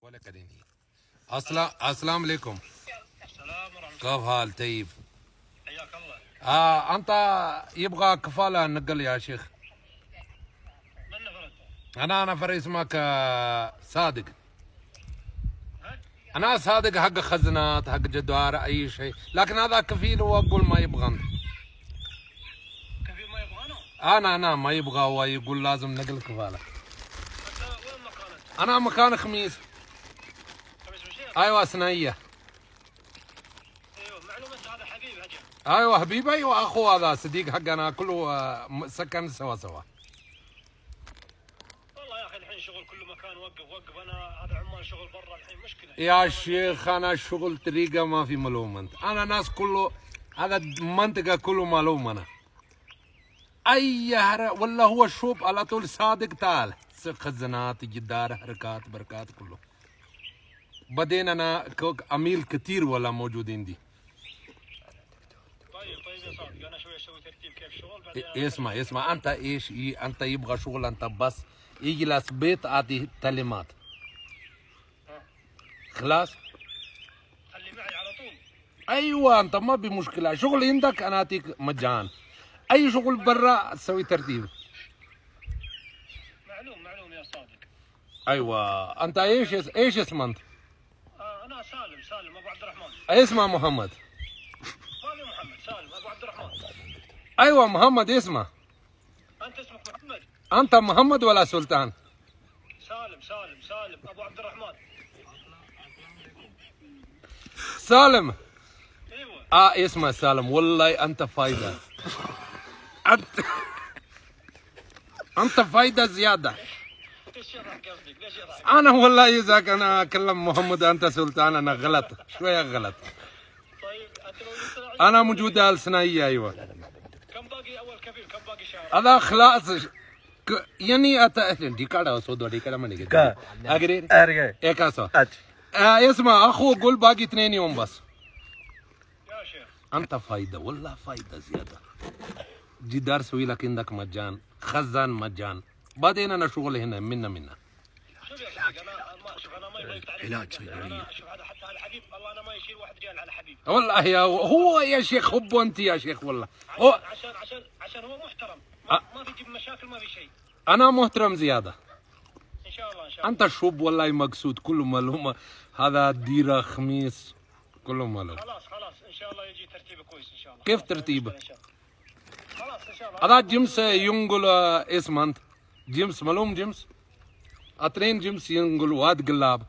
ولا كريني. السلام عليكم. السلام ورحمة الله. كيف حال؟ طيب. حياك الله. انت يبغى كفالة نقل يا شيخ. من نفرت؟ انا نفر اسمك صادق. ها؟ انا صادق حق خزنات حق جدوار اي شيء، لكن هذا كفيل واقول ما يبغى. كيف ما يبغانه؟ انا ما يبغى، هو يقول لازم نقل كفالة. انت وين مكانك؟ انا مكان خميس. خميس مشير؟ ايوه ثنائية. ايوه معلومة هذا حبيب هجر. ايوه حبيبي، ايوه اخو هذا صديق حقنا كله سكن سوا سوا. والله يا اخي الحين شغل كل مكان وقف انا هذا عمال شغل برا الحين مشكلة. يا شيخ انا شغل طريقة ما في معلوم انت، انا ناس كله هذا المنطقة كله معلوم انا. اي ولا هو الشوب على طول صادق تعال خزانات جدار حركات بركات كله. بعدين انا عميل كتير ولا موجودين دي. طيب يا صادق انا شوي اسوي ترتيب كيف الشغل بعدين اسمع انت ايش انت يبغى شغل انت بس يجلس بيت اعطي تعليمات. خلاص؟ خلي معي على طول. ايوه انت ما بمشكلة، شغل عندك انا اعطيك مجان. اي شغل برا تسوي ترتيب. معلوم يا صادق. ايوه انت ايش اسمك انت؟ انا سالم ابو عبد الرحمن. اسمه محمد. هذا محمد سالم ابو عبد الرحمن. ايوه محمد اسمه. انت اسمك محمد؟ انت محمد ولا سلطان؟ سالم ابو عبد الرحمن. سالم. ايوه اسمه سالم. والله انت فايدة. انت فايدة زيادة. ايش يضحك قصدك؟ ليش يضحك؟ انا والله اذا كان اكلم محمد انت سلطان انا غلط شوية غلط. طيب انت لو قلت انا موجود الثنائية. ايوه كم باقي اول كفيل كم باقي شهر؟ هذا خلاص يعني دي كذا صوت دي كذا مني كذا اجري ايه كاسو اسمع اخو قول باقي 2 يوم بس. يا شيخ انت فايدة والله فايدة زيادة. جدار سوي لك عندك مجان، خزان مجان، بعدين انا شغل هنا منا. شوف يا شيخ انا ما يبغى تعرف علاج انا شوف هذا حتى على حبيب الله انا ما يشيل واحد رجال على حبيب. والله يا هو يا شيخ حبه انت يا شيخ والله. عشان هو محترم ما بيجيب مشاكل ما في شيء. انا محترم زيادة ان شاء الله. انت شوب والله مقصود كله معلومة. هذا ديرة خميس كله معلوم. خلاص ان شاء الله يجي ترتيبه كويس ان شاء الله. كيف ترتيبه؟ خلاص ان شاء الله. هذا جيمس ينقل اسمه انت جيمس معلوم جيمس 2 جيمس ينقل واد قلاب.